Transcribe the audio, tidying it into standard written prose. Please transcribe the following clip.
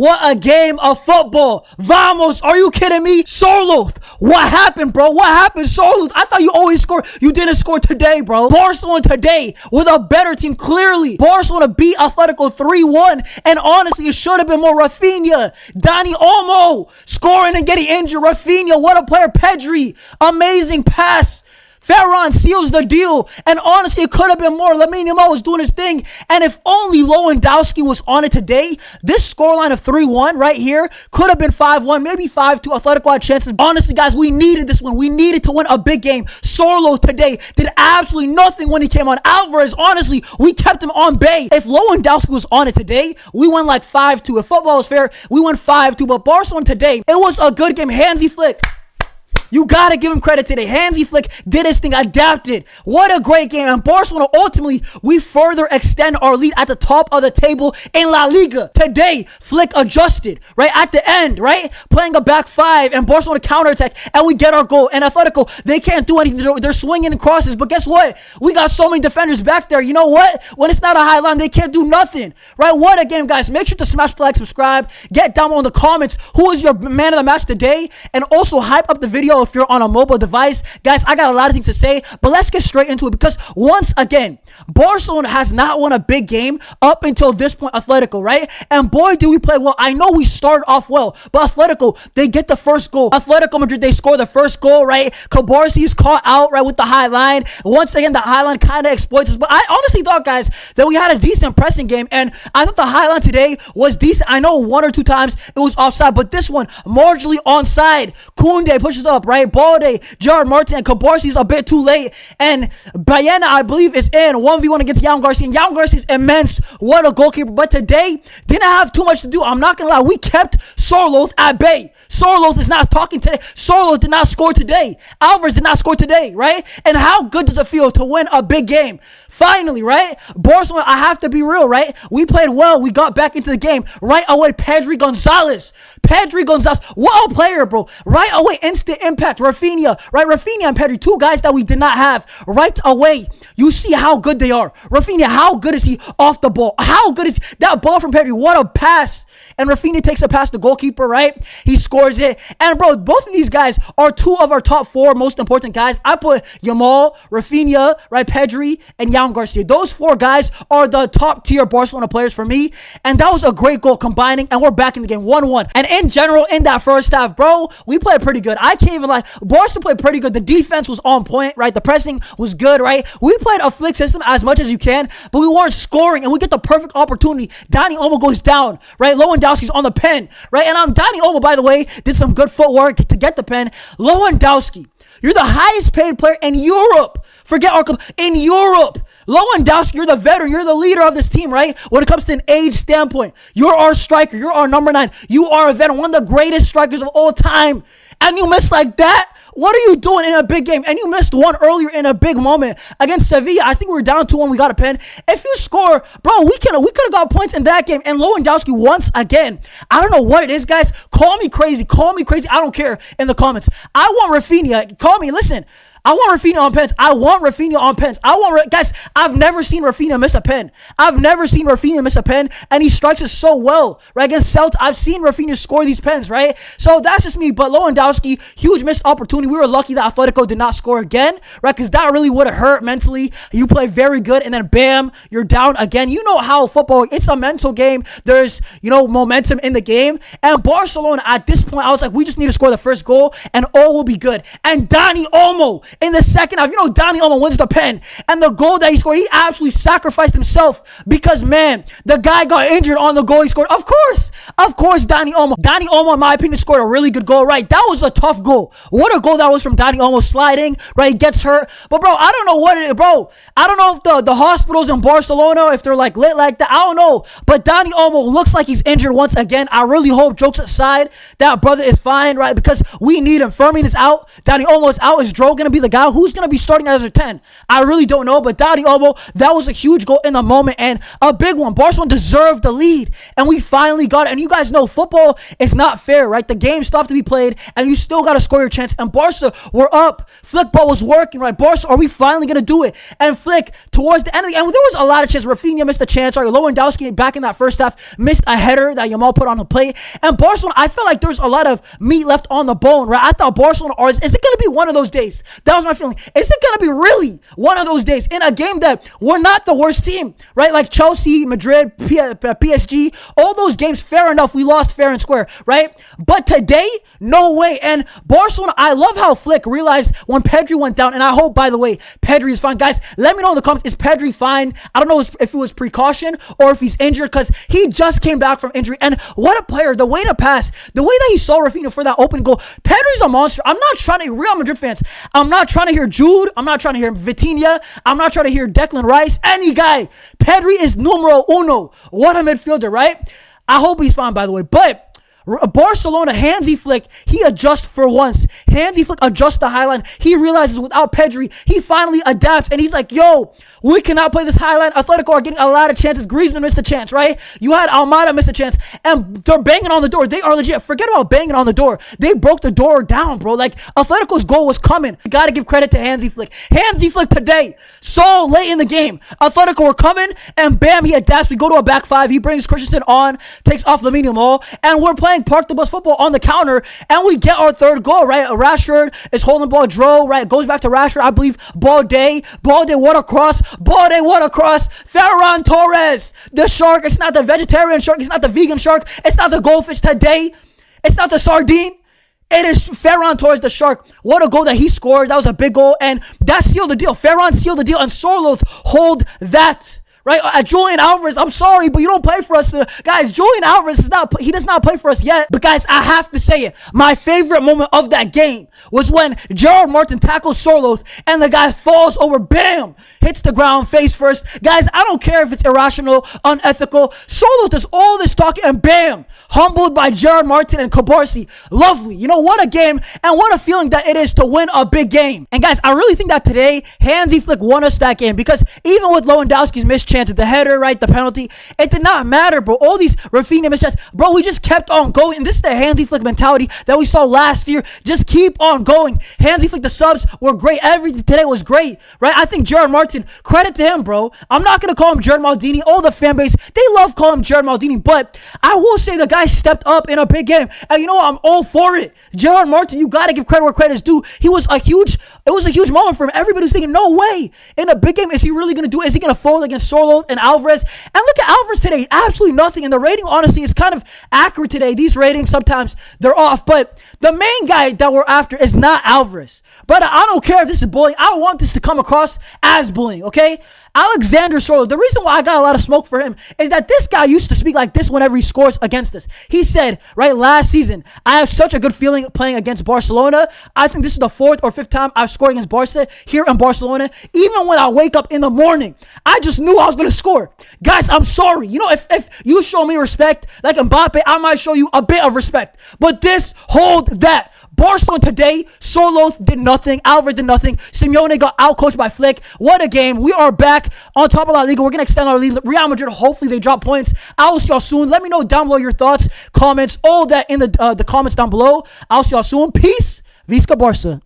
What a game of football. Vamos, are you kidding me? Sorloth, what happened, bro? What happened, Sorloth? I thought you always score. You didn't score today, bro. Barcelona today with a better team, clearly. Barcelona beat Atletico 3-1, and honestly, it should have been more. Raphinha, Dani Olmo, scoring and getting injured. Raphinha, what a player. Pedri, amazing pass. Ferran seals the deal, and honestly, it could have been more. Lamine Yamal was doing his thing, and if only Lewandowski was on it today, this scoreline of 3-1 right here could have been 5-1, maybe 5-2. Atletico had chances. Honestly, guys, we needed this one. We needed to win a big game. Sorlo today did absolutely nothing when he came on. Alvarez, honestly, we kept him on bay. If Lewandowski was on it today, we won like 5-2. If football was fair, we won 5-2, but Barcelona today, it was a good game. Hansi Flick, you gotta give him credit today. Hansi Flick did his thing, adapted. What a great game. And Barcelona, ultimately, we further extend our lead at the top of the table in La Liga. Today, Flick adjusted, right? At the end, right? Playing a back five and Barcelona counterattack, and we get our goal. And Atletico, they can't do anything. They're swinging and crosses. But guess what? We got so many defenders back there. You know what? When it's not a high line, they can't do nothing, right? What a game, guys. Make sure to smash the like, subscribe. Get down in the comments who is your man of the match today. And also hype up the video if you're on a mobile device. Guys, I got a lot of things to say, but let's get straight into it, because once again, Barcelona has not won a big game up until this point. Atletico, right? And boy, do we play well. I know we started off well, but Atletico, they get the first goal. Atletico Madrid, they score the first goal, right? Cabarsi is caught out, right, with the high line. Once again, the high line kind of exploits us, but I honestly thought, guys, that we had a decent pressing game, and I thought the high line today was decent. I know one or two times it was offside, but this one, marginally onside. Koundé pushes up, right? Balde, Gerard Martin, and Cabarsi's a bit too late, and Baena, I believe, is in 1v1 against Yamal Garcia, and Yamal Garcia is immense. What a goalkeeper. But today, didn't have too much to do. I'm not gonna lie, we kept Sorloth at bay. Sorloth is not talking today. Sorloth did not score today. Alvarez did not score today, right? And how good does it feel to win a big game? Finally, right? Barcelona, I have to be real, right? We played well. We got back into the game. Right away, Pedri Gonzalez. What a player, bro. Right away, instant impact. Raphinha, right? Raphinha and Pedri, two guys that we did not have. Right away, you see how good they are. Raphinha, how good is he off the ball? How good is that ball from Pedri? What a pass. And Raphinha takes a pass to the goalkeeper, right? He scores it. And, bro, both of these guys are two of our top four most important guys. I put Yamal, Raphinha, right, Pedri, and Yamal Garcia. Those four guys are the top tier Barcelona players for me. And that was a great goal combining, and we're back in the game 1-1. And in general, in that first half, bro, we played pretty good. I can't even lie. Barcelona played pretty good. The defense was on point, right? The pressing was good, right? We played a flick system as much as you can, but we weren't scoring, and we get the perfect opportunity. Dani Olmo goes down, right? Lewandowski's on the pen, right? And Dani Olmo, by the way, did some good footwork to get the pen. Lewandowski, you're the highest paid player in Europe. Forget our club. In Europe. Lewandowski, you're the veteran. You're the leader of this team, right? When it comes to an age standpoint, you're our striker. You're our number 9. You are a veteran. One of the greatest strikers of all time. And you miss like that? What are you doing in a big game? And you missed one earlier in a big moment against Sevilla. I think we were down 2-1. We got a pen. If you score, bro, we could have got points in that game. And Lewandowski, once again, I don't know what it is, guys. Call me crazy. Call me crazy. I don't care in the comments. I want Raphinha. Call me. Listen. I want Raphinha on pens. I want Raphinha on pens. Guys, I've never seen Raphinha miss a pen. I've never seen Raphinha miss a pen, and he strikes it so well, right? Against Celtic, I've seen Raphinha score these pens, right? So that's just me. But Lewandowski, huge missed opportunity. We were lucky that Atletico did not score again, right? Because that really would have hurt mentally. You play very good, and then bam, you're down again. You know how football, it's a mental game. There's, momentum in the game. And Barcelona, at this point, I was like, we just need to score the first goal, and all will be good. And Dani Olmo, in the second half, Dani Olmo wins the pen, and the goal that he scored, he absolutely sacrificed himself because, man, the guy got injured on the goal he scored. Of course, Dani Olmo, in my opinion, scored a really good goal, right? That was a tough goal. What a goal that was from Dani Olmo, sliding, right? He gets hurt. But, bro, I don't know what it is, bro. I don't know if the hospitals in Barcelona, if they're, like, lit like that. I don't know. But Dani Olmo looks like he's injured once again. I really hope, jokes aside, that brother is fine, right? Because we need him. Fermin is out. Dani Olmo is out. Is Dro going to be the guy? Who's going to be starting as a 10? I really don't know, but Dani Olmo, that was a huge goal in the moment and a big one. Barcelona deserved the lead, and we finally got it. And you guys know football is not fair, right? The game still have to be played, and you still got to score your chance. And Barca were up. Flick ball was working, right? Barca, are we finally going to do it? And Flick, towards the end of the game, there was a lot of chances. Raphinha missed a chance, right? Lewandowski back in that first half missed a header that Yamal put on the plate. And Barcelona, I felt like there was a lot of meat left on the bone, right? I thought Barcelona, is it going to be one of those days? That was my feeling. Is it going to be really one of those days in a game that we're not the worst team, right? Like Chelsea, Madrid, PSG, all those games, fair enough. We lost fair and square, right? But today, no way. And Barcelona, I love how Flick realized when Pedri went down, and I hope, by the way, Pedri is fine. Guys, let me know in the comments, is Pedri fine? I don't know if it was precaution or if he's injured, because he just came back from injury. And what a player, the way to pass, the way that he saw Raphinha for that open goal. Pedri's a monster. I'm not trying to, Real Madrid fans, I'm not trying to hear Jude. I'm not trying to hear Vitinha. I'm not trying to hear Declan Rice. Any guy. Pedri is numero uno. What a midfielder, right? I hope he's fine, by the way. But Barcelona, Hansi Flick, he adjusts for once. Hansi Flick adjusts the high line. He realizes without Pedri, he finally adapts, and he's like, yo, we cannot play this high line. Atletico are getting a lot of chances. Griezmann missed a chance, right? You had Almada miss a chance, and they're banging on the door. They are legit. Forget about banging on the door. They broke the door down, bro. Like, Atletico's goal was coming. You got to give credit to Hansi Flick. Hansi Flick today, so late in the game, Atletico were coming, and bam, he adapts. We go to a back five. He brings Christensen on, takes off Lamine Yamal, and we're playing park the bus football on the counter, and we get our third goal, right? Rashford is holding the ball, Dro, right? Goes back to Rashford, I believe. Balde, what a cross. Balde, what a cross. Ferran Torres, the shark. It's not the vegetarian shark. It's not the vegan shark. It's not the goldfish today. It's not the sardine. It is Ferran Torres, the shark. What a goal that he scored. That was a big goal, and that sealed the deal. Ferran sealed the deal, and Sorloth hold that. Right, Julian Alvarez, I'm sorry, but you don't play for us. Guys, Julian Alvarez he does not play for us yet. But guys, I have to say it. My favorite moment of that game was when Gerard Martin tackles Sorloth and the guy falls over, bam, hits the ground face first. Guys, I don't care if it's irrational, unethical. Sorloth does all this talking and bam, humbled by Gerard Martin and Cabarsi. Lovely. You know, what a game and what a feeling that it is to win a big game. And guys, I really think that today, Hansi Flick won us that game, because even with Lewandowski's missed chance at the header, right, the penalty, it did not matter, bro. All these Raphinha missed chances, bro, we just kept on going. And this is the Hansi Flick mentality that we saw last year. Just keep on going. Hansi Flick, the subs were great. Everything today was great, right? I think Gerard Martin, credit to him, bro. I'm not going to call him Gerard Maldini. All the fan base, they love calling him Gerard Maldini, but I will say the guy stepped up in a big game. And you know what? I'm all for it. Gerard Martin, you got to give credit where credit is due. It was a huge moment for him. Everybody was thinking, no way. In a big game, is he really going to do it? Is he going to fold against Sorloth and Alvarez? And look at Alvarez today. Absolutely nothing. And the rating, honestly, is kind of accurate today. These ratings, sometimes they're off. But the main guy that we're after is not Alvarez. But I don't care if this is bullying. I don't want this to come across as bullying, okay? Alexander Sorloth, the reason why I got a lot of smoke for him is that this guy used to speak like this whenever he scores against us. He said, right, last season, I have such a good feeling playing against Barcelona. I think this is the 4th or 5th time I've scored against Barca here in Barcelona. Even when I wake up in the morning, I just knew I was going to score. Guys, I'm sorry. You know, if you show me respect like Mbappe, I might show you a bit of respect. But hold that. Barcelona today, Sorloth did nothing. Alvarez did nothing. Simeone got outcoached by Flick. What a game. We are back on top of La Liga. We're going to extend our lead. Real Madrid, hopefully they drop points. I will see y'all soon. Let me know down below your thoughts, comments, all that in the comments down below. I'll see y'all soon. Peace. Visca Barca.